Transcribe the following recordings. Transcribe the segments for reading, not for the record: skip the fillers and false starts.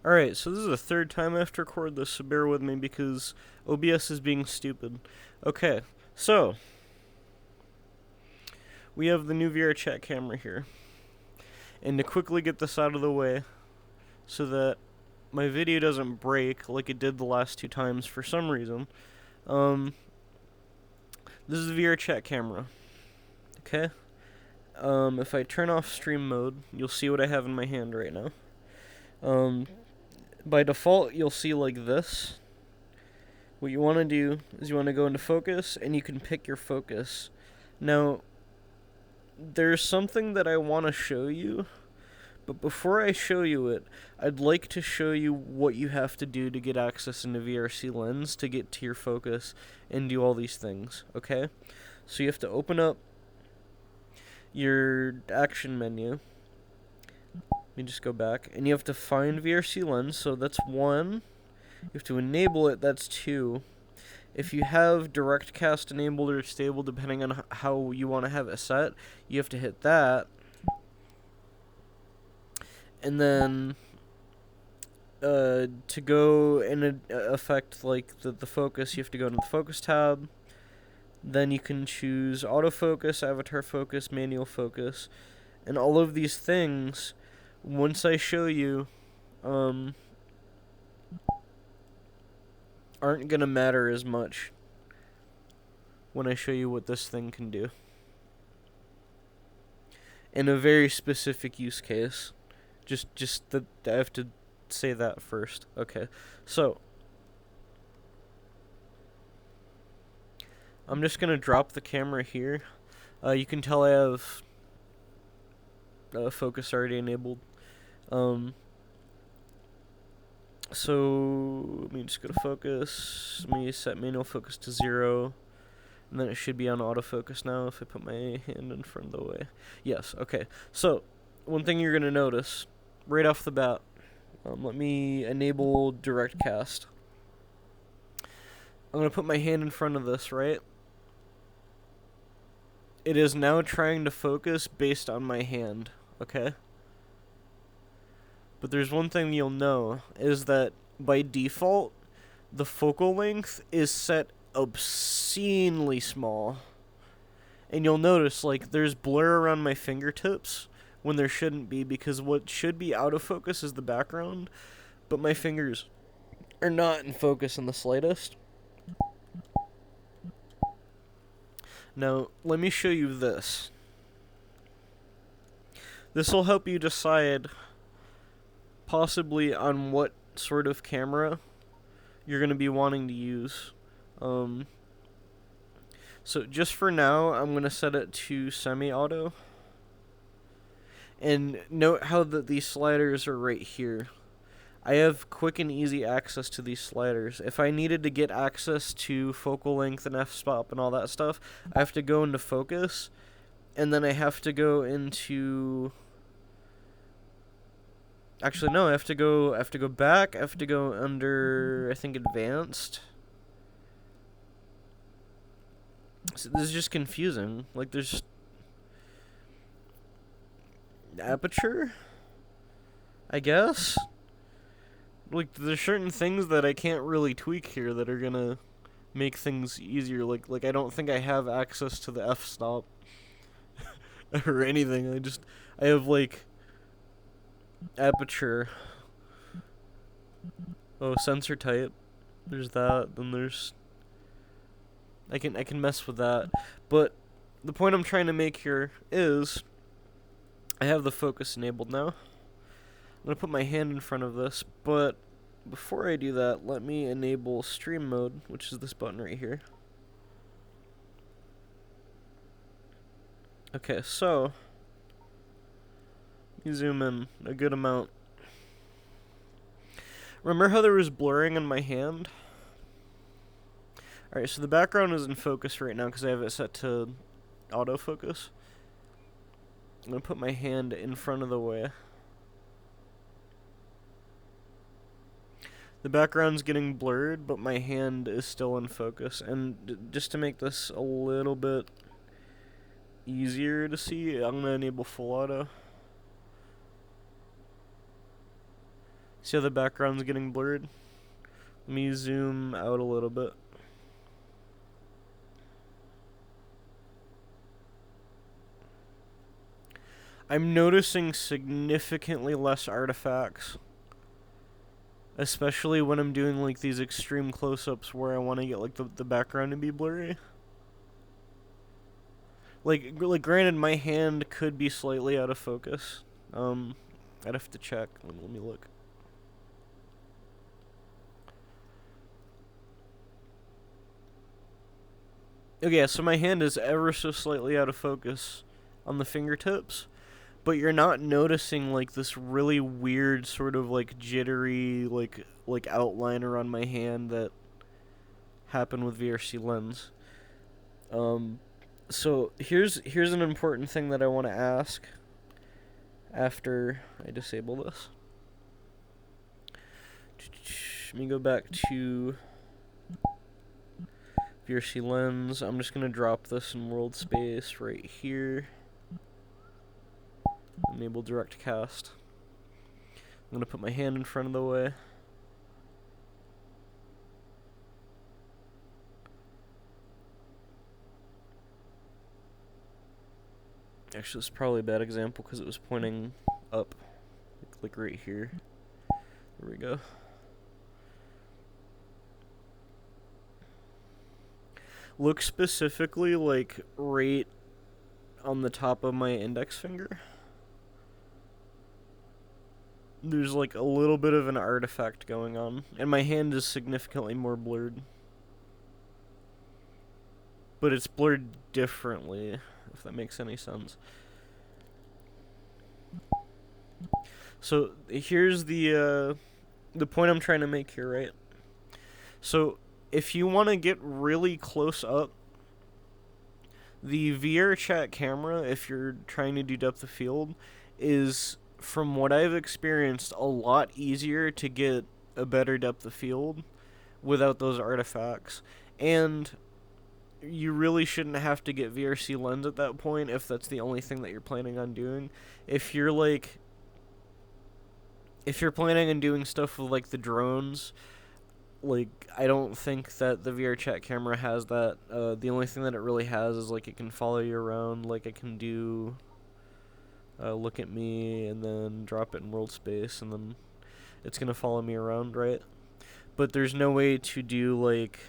Alright, so this is the third time I have to record this, so bear with me because OBS is being stupid. Okay, so we have the new VRChat camera here. And to quickly get this out of the way so that my video doesn't break like it did the last two times for some reason, this is the VRChat camera. Okay? If I turn off stream mode, you'll see what I have in my hand right now. By default, you'll see like this. What you want to do is you want to go into focus, and you can pick your focus. Now, there's something that I want to show you, but before I show you it, I'd like to show you what you have to do to get access into VRC Lens to get to your focus and do all these things, okay? So you have to open up your action menu. Let me just go back, and you have to find VRC Lens, so that's 1. You have to enable it, that's 2. If you have direct cast enabled or stable, depending on how you want to have it set, you have to hit that. And then to go and affect like the focus, you have to go into the focus tab. Then you can choose autofocus, avatar focus, manual focus, and all of these things, once I show you, aren't gonna matter as much when I show you what this thing can do in a very specific use case. Just that I have to say that first. Okay, so I'm just gonna drop the camera here. You can tell I have focus already enabled. So let me just go to focus. Let me set manual focus to 0. And then it should be on autofocus now if I put my hand in front of the way. Yes, okay. So, one thing you're going to notice right off the bat, let me enable direct cast. I'm going to put my hand in front of this, right? It is now trying to focus based on my hand, okay? But there's one thing you'll know, is that by default, the focal length is set obscenely small. And you'll notice, like, there's blur around my fingertips when there shouldn't be, because what should be out of focus is the background, but my fingers are not in focus in the slightest. Now, let me show you this. This will help you decide possibly on what sort of camera you're going to be wanting to use. So just for now, I'm going to set it to semi-auto. And note how these sliders are right here. I have quick and easy access to these sliders. If I needed to get access to focal length and f-stop and all that stuff, I have to go into focus, and then I have to go into... Actually, no, I have to go back. I have to go under, I think, advanced. So this is just confusing. Like, there's aperture, I guess. Like, there's certain things that I can't really tweak here that are gonna make things easier. Like I don't think I have access to the f-stop or anything. I have like aperture. Oh, sensor type. There's that. Then there's I can mess with that. But the point I'm trying to make here is I have the focus enabled now. I'm going to put my hand in front of this, but before I do that, let me enable stream mode, which is this button right here. Okay, so you zoom in a good amount. Remember how there was blurring in my hand? Alright, so the background is in focus right now because I have it set to autofocus. I'm going to put my hand in front of the way. The background's getting blurred, but my hand is still in focus. And just to make this a little bit easier to see, I'm going to enable full auto. See how the background's getting blurred? Let me zoom out a little bit. I'm noticing significantly less artifacts. Especially when I'm doing like these extreme close-ups where I want to get like the background to be blurry. Like granted, my hand could be slightly out of focus. I'd have to check. Let me look. Okay, so my hand is ever so slightly out of focus on the fingertips, but you're not noticing like this really weird sort of like jittery like outline around my hand that happened with VRC Lens. So here's an important thing that I want to ask after I disable this. Let me go back to VRC Lens. I'm just gonna drop this in world space right here. Enable direct cast. I'm gonna put my hand in front of the way. Actually, it's probably a bad example because it was pointing up, like right here. There we go. Look specifically like right on the top of my index finger. There's like a little bit of an artifact going on, and my hand is significantly more blurred. But it's blurred differently, if that makes any sense. So here's the point I'm trying to make here, right? So if you want to get really close up, the VRChat camera, if you're trying to do depth of field, is, from what I've experienced, a lot easier to get a better depth of field without those artifacts. And you really shouldn't have to get VRC Lens at that point if that's the only thing that you're planning on doing. If you're planning on doing stuff with like the drones, like I don't think that the VRChat camera has that. The only thing that it really has is like it can follow you around, like it can do look at me and then drop it in world space and then it's gonna follow me around, right? But there's no way to do like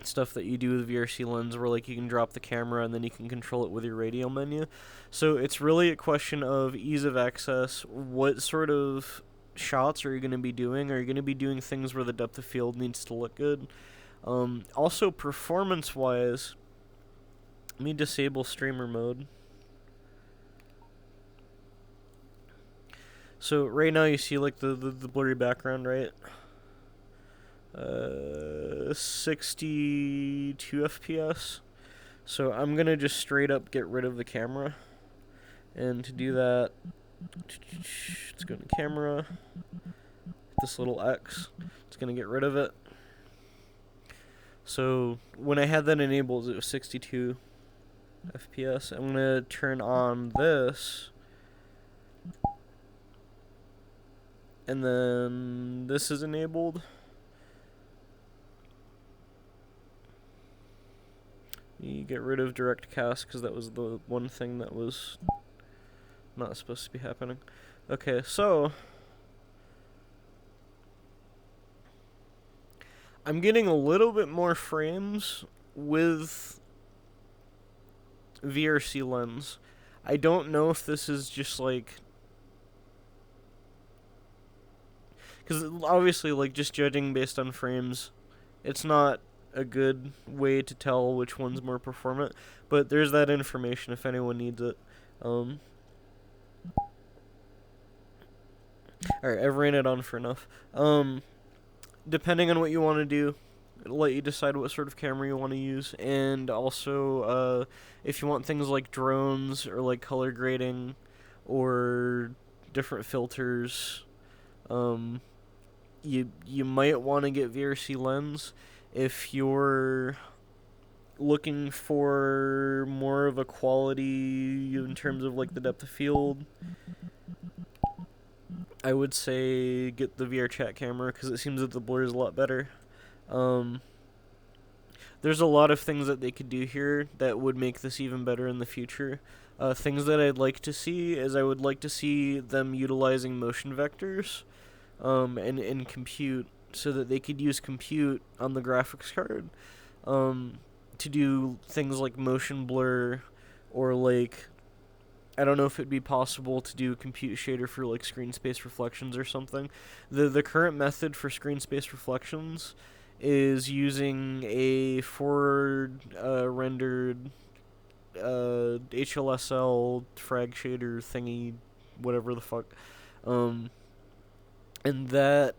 stuff that you do with VRC Lens where like you can drop the camera and then you can control it with your radio menu. So it's really a question of ease of access. What sort of shots are you going to be doing? Are you going to be doing things where the depth of field needs to look good? Also, performance wise, let me disable streamer mode. So right now you see like the blurry background, right? 62 FPS. So I'm gonna just straight up get rid of the camera, and to do that, let's go to camera, this little X, it's gonna get rid of it. So when I had that enabled, it was 62 FPS. I'm gonna turn on this, and then this is enabled. You get rid of direct cast because that was the one thing that was not supposed to be happening. Okay, so I'm getting a little bit more frames with VRC Lens. I don't know if this is just like, because obviously like just judging based on frames, it's not a good way to tell which one's more performant, but there's that information if anyone needs it. Alright, I've ran it on for enough. Depending on what you want to do, it'll let you decide what sort of camera you want to use, and also if you want things like drones or like color grading or different filters, you might want to get VRC Lens. If you're looking for more of a quality in terms of like the depth of field, I would say get the VRChat camera because it seems that the blur is a lot better. There's a lot of things that they could do here that would make this even better in the future. Things that I'd like to see is I would like to see them utilizing motion vectors and compute so that they could use compute on the graphics card to do things like motion blur or like I don't know if it'd be possible to do a compute shader for like screen space reflections or something. The current method for screen space reflections is using a forward rendered HLSL frag shader thingy, whatever the fuck, and that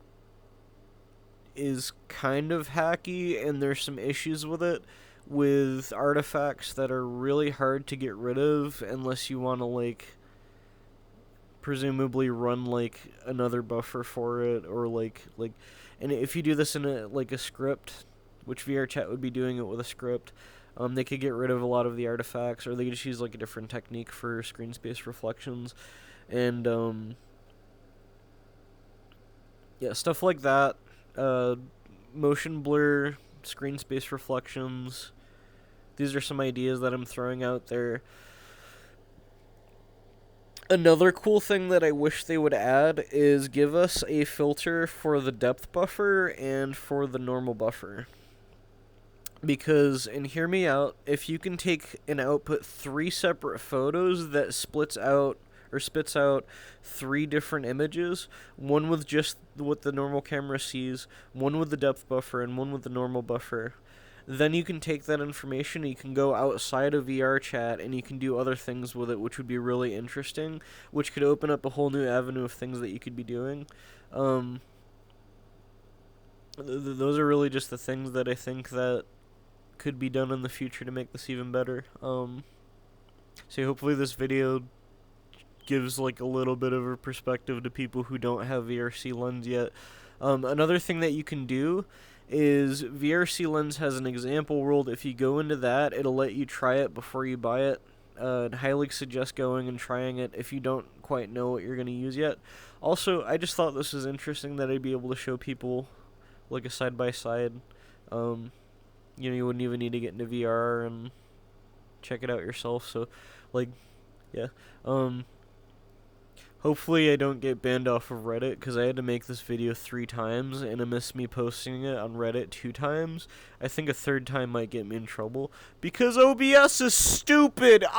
is kind of hacky, and there's some issues with it, with artifacts that are really hard to get rid of unless you want to like presumably run like another buffer for it or like and if you do this in a like a script, which VRChat would be doing it with a script, they could get rid of a lot of the artifacts, or they could just use like a different technique for screen space reflections, and yeah, stuff like that. Motion blur, screen space reflections. These are some ideas that I'm throwing out there. Another cool thing that I wish they would add is give us a filter for the depth buffer and for the normal buffer. Because, and hear me out, if you can take and output 3 separate photos that spits out 3 different images, one with just what the normal camera sees, one with the depth buffer, and one with the normal buffer, then you can take that information and you can go outside of VRChat and you can do other things with it, which would be really interesting, which could open up a whole new avenue of things that you could be doing. Those are really just the things that I think that could be done in the future to make this even better. So hopefully this video gives like a little bit of a perspective to people who don't have VRC Lens yet. Another thing that you can do is VRC Lens has an example world. If you go into that, it'll let you try it before you buy it. I'd highly suggest going and trying it if you don't quite know what you're going to use yet. Also, I just thought this was interesting that I'd be able to show people like a side-by-side. You wouldn't even need to get into VR and check it out yourself. So, like, yeah. Hopefully I don't get banned off of Reddit, because I had to make this video 3 times, and I missed me posting it on Reddit 2 times. I think a 3rd time might get me in trouble, because OBS is stupid! Ah!